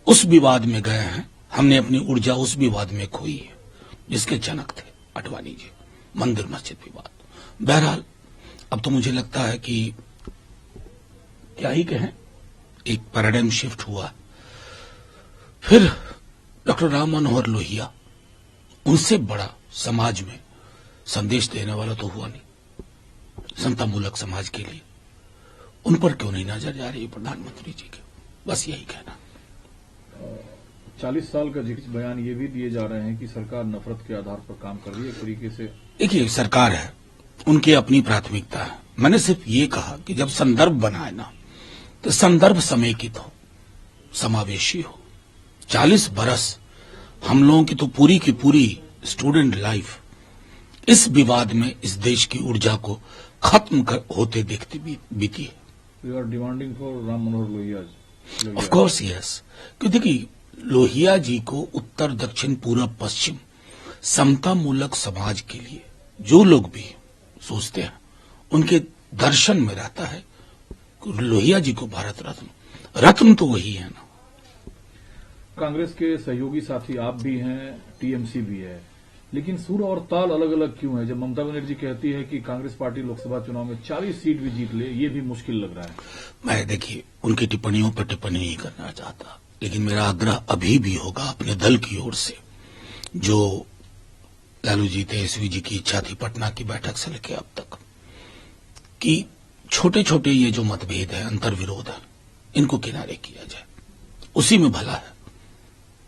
उस विवाद में गए हैं, हमने अपनी ऊर्जा उस विवाद में खोई है जिसके जनक थे अडवाणी जी, मंदिर मस्जिद विवाद। बहरहाल अब तो मुझे लगता है कि क्या ही कहें, एक पैराडाइम शिफ्ट हुआ। फिर डॉक्टर राम मनोहर लोहिया, उनसे बड़ा समाज में संदेश देने वाला तो हुआ नहीं समतामूलक समाज के लिए। उन पर क्यों नहीं नजर जा रही है प्रधानमंत्री जी के, बस यही कहना। 40 साल का जिक्र बयान ये भी दिए जा रहे हैं कि सरकार नफरत के आधार पर काम कर रही है एक तरीके से। देखिए, सरकार है, उनकी अपनी प्राथमिकता है। मैंने सिर्फ ये कहा कि जब संदर्भ बनाए ना तो संदर्भ समेकित हो, समावेशी हो। 40 बरस हम लोगों की तो पूरी की पूरी स्टूडेंट लाइफ इस विवाद में इस देश की ऊर्जा को खत्म होते देखते बीती है। You are demanding for Ram Manohar Lohia. Of course yes, क्योंकि देखिए लोहिया जी को उत्तर दक्षिण पूर्व पश्चिम समतामूलक समाज के लिए जो लोग भी सोचते हैं उनके दर्शन में रहता है लोहिया जी को भारत रत्न तो वही है ना। कांग्रेस के सहयोगी साथी आप भी हैं, टीएमसी भी है, लेकिन सुर और ताल अलग अलग क्यों है? जब ममता बनर्जी कहती है कि कांग्रेस पार्टी लोकसभा चुनाव में 40 सीट भी जीत ले, ये भी मुश्किल लग रहा है। मैं देखिए उनकी टिप्पणियों पर टिप्पणी नहीं करना चाहता, लेकिन मेरा आग्रह अभी भी होगा अपने दल की ओर से, जो लालू जी तेजस्वी जी की इच्छा थी पटना की बैठक से लेकर अब तक, कि छोटे छोटे ये जो मतभेद है, अंतर्विरोध है, इनको किनारे किया जाए। उसी में भला है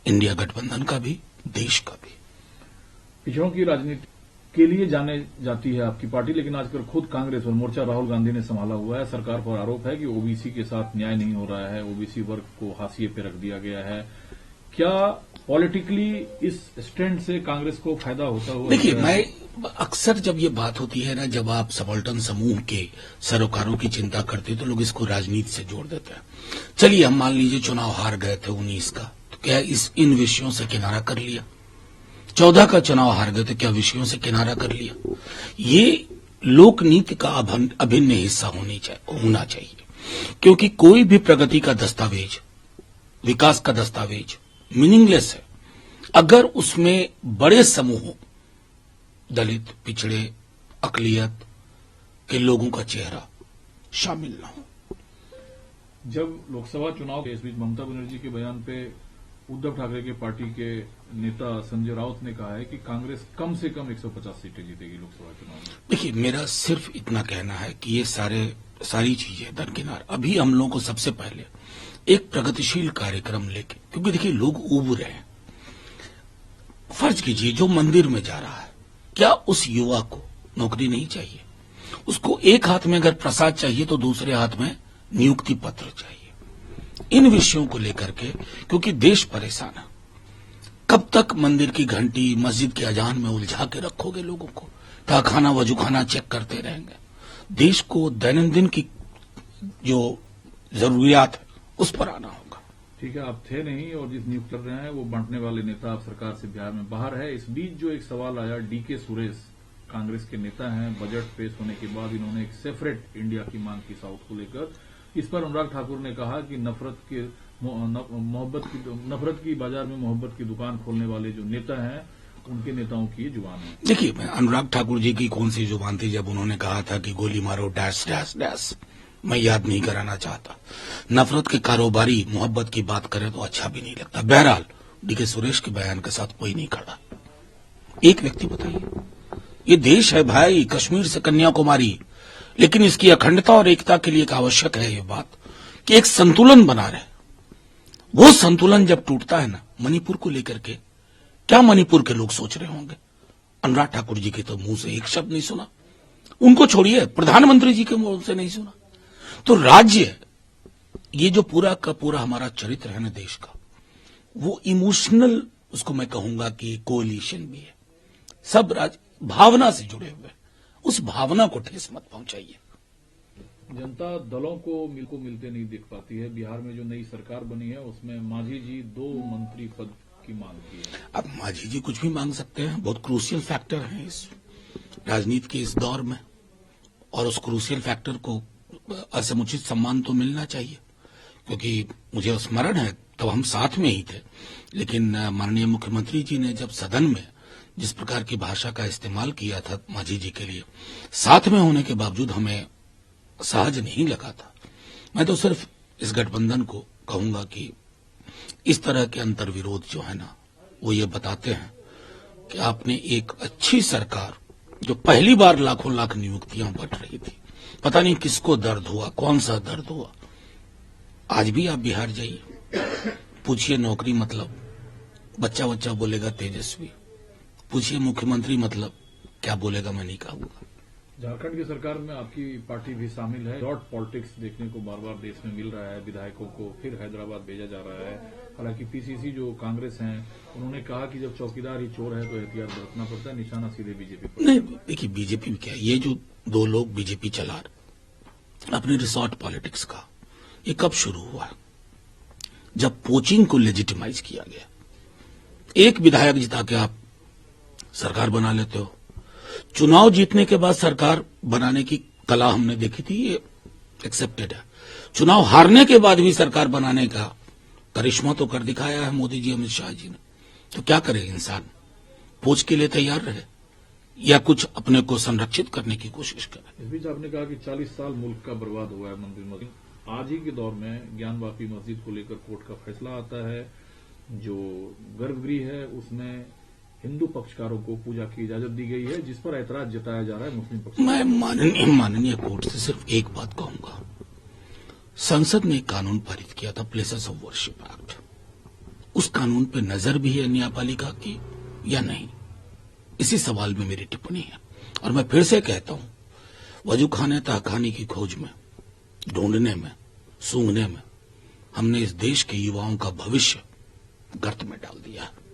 इंडिया गठबंधन का भी, देश का भी। पिछड़ों की राजनीति के लिए जाने जाती है आपकी पार्टी, लेकिन आजकल खुद कांग्रेस और मोर्चा राहुल गांधी ने संभाला हुआ है। सरकार पर आरोप है कि ओबीसी के साथ न्याय नहीं हो रहा है, ओबीसी वर्ग को हाशिए पे रख दिया गया है। क्या पॉलिटिकली इस स्टैंड से कांग्रेस को फायदा होता हुआ? देखिए, मैं अक्सर जब ये बात होती है ना, जब आप सबाल्टर्न समूह के सरोकारों की चिंता करते तो लोग इसको राजनीति से जोड़ देते हैं। चलिए हम मान लीजिए चुनाव हार गए थे 19 का, तो क्या इन विषयों से किनारा कर लिया? 14 का चुनाव हार गए थे, क्या विषयों से किनारा कर लिया? ये लोकनीति का अभिन्न हिस्सा होना चाहिए, क्योंकि कोई भी प्रगति का दस्तावेज, विकास का दस्तावेज मीनिंगलेस है अगर उसमें बड़े समूहों, दलित, पिछड़े, अकलियत के लोगों का चेहरा शामिल न हो। जब लोकसभा चुनाव के इस बीच ममता बनर्जी के बयान पे उद्धव ठाकरे के पार्टी के नेता संजय राउत ने कहा है कि कांग्रेस कम से कम 150 सीटें जीतेगी लोकसभा चुनाव में। देखिए, मेरा सिर्फ इतना कहना है कि ये सारी चीजें दरकिनार, अभी हम लोगों को सबसे पहले एक प्रगतिशील कार्यक्रम लेके, क्योंकि देखिए लोग उब रहे हैं। फर्ज कीजिए जो मंदिर में जा रहा है, क्या उस युवा को नौकरी नहीं चाहिए? उसको एक हाथ में अगर प्रसाद चाहिए तो दूसरे हाथ में नियुक्ति पत्र चाहिए। इन विषयों को लेकर के, क्योंकि देश परेशान है। कब तक मंदिर की घंटी, मस्जिद के अजान में उलझा के रखोगे लोगों को? तहखाना वजूखाना चेक करते रहेंगे? देश को दैनंदिन की जो जरूरियात है उस पर आना होगा। ठीक है, आप थे नहीं और जिस नियुक्त कर रहे हैं वो बांटने वाले नेता आप सरकार से बिहार में बाहर है। इस बीच जो एक सवाल आया, डीके सुरेश कांग्रेस के नेता हैं, बजट पेश होने के बाद इन्होंने एक सेपरेट इंडिया की मांग की साउथ को लेकर। इस पर अनुराग ठाकुर ने कहा कि नफरत की बाजार में मोहब्बत की दुकान खोलने वाले जो नेता हैं उनके नेताओं की ये जुबान है। देखिए, अनुराग ठाकुर जी की कौन सी जुबान थी जब उन्होंने कहा था कि गोली मारो डैश डैश डैश? मैं याद नहीं कराना चाहता। नफरत के कारोबारी मोहब्बत की बात करें तो अच्छा भी नहीं लगता। बहरहाल डीके सुरेश के बयान के साथ कोई नहीं खड़ा। एक व्यक्ति बताइए, ये देश है भाई, कश्मीर से कन्याकुमारी, लेकिन इसकी अखंडता और एकता के लिए एक आवश्यक है ये बात कि एक संतुलन बना रहे। वो संतुलन जब टूटता है ना, मणिपुर को लेकर के, क्या मणिपुर के लोग सोच रहे होंगे? अनुराग ठाकुर जी के तो मुंह से एक शब्द नहीं सुना, उनको छोड़िए प्रधानमंत्री जी के मुंह से नहीं सुना। तो राज्य, ये जो पूरा का पूरा हमारा चरित्र है ना देश का, वो इमोशनल, उसको मैं कहूंगा कि कोलिशन भी है। सब राज्य भावना से जुड़े हुए, उस भावना को ठेस मत पहुंचाइए। जनता दलों को मिलते नहीं देख पाती है। बिहार में जो नई सरकार बनी है उसमें मांझी जी 2 मंत्री पद की मांग की है। अब मांझी जी कुछ भी मांग सकते हैं, बहुत क्रूशियल फैक्टर है इस राजनीति के इस दौर में, और उस क्रूशियल फैक्टर को असमुचित सम्मान तो मिलना चाहिए। क्योंकि मुझे स्मरण है तब हम साथ में ही थे, लेकिन माननीय मुख्यमंत्री जी ने जब सदन में जिस प्रकार की भाषा का इस्तेमाल किया था मांझी जी के लिए, साथ में होने के बावजूद हमें सहज नहीं लगा था। मैं तो सिर्फ इस गठबंधन को कहूंगा कि इस तरह के अंतर्विरोध जो है ना, वो ये बताते हैं कि आपने एक अच्छी सरकार, जो पहली बार लाखों लाख नियुक्तियां बंट रही थी, पता नहीं किसको दर्द हुआ, कौन सा दर्द हुआ। आज भी आप बिहार जाइए, पूछिए नौकरी मतलब, बच्चा बच्चा बोलेगा तेजस्वी। पूछिए मुख्यमंत्री मतलब, क्या बोलेगा मैं नहीं कहूंगा। झारखंड की सरकार में आपकी पार्टी भी शामिल है। डॉट पॉलिटिक्स देखने को बार बार देश में मिल रहा है। विधायकों को फिर हैदराबाद भेजा जा रहा है। हालांकि पीसीसी जो कांग्रेस हैं, उन्होंने कहा कि जब चौकीदार ही चोर है तो एहतियात बरतना पड़ता है, निशाना सीधे बीजेपी पर। नहीं, देखिए बीजेपी में क्या, ये जो दो लोग बीजेपी चला रहे अपने रिसोर्ट पॉलिटिक्स का, ये कब शुरू हुआ? जब पोचिंग को लेजिटिमाइज किया गया। एक विधायक जिता के आप सरकार बना लेते हो। चुनाव जीतने के बाद सरकार बनाने की कला हमने देखी थी, ये एक्सेप्टेड है। चुनाव हारने के बाद भी सरकार बनाने का करिश्मा तो कर दिखाया है मोदी जी, अमित शाह जी ने। तो क्या करे इंसान? पोच के लिए तैयार रहे या कुछ अपने को संरक्षित करने की कोशिश करे? इस बीच आपने कहा कि 40 साल मुल्क का बर्बाद हुआ है मंदिर मस्जिद। आज ही के दौर में ज्ञानवापी मस्जिद को लेकर कोर्ट का फैसला आता है। जो गर्भगृह है उसमें हिंदू पक्षकारों को पूजा की इजाजत दी गई है, जिस पर ऐतराज जताया जा रहा है मुस्लिम पक्ष। मैं माननीय कोर्ट से सिर्फ एक बात कहूंगा, संसद ने एक कानून पारित किया था, प्लेसेस ऑफ वर्शिप एक्ट। उस कानून पे नजर भी है न्यायपालिका की या नहीं, इसी सवाल में मेरी टिप्पणी है। और मैं फिर से कहता हूं, वजू खाने तहखाने की खोज में, ढूंढने में, सूंघने में हमने इस देश के युवाओं का भविष्य गर्त में डाल दिया है।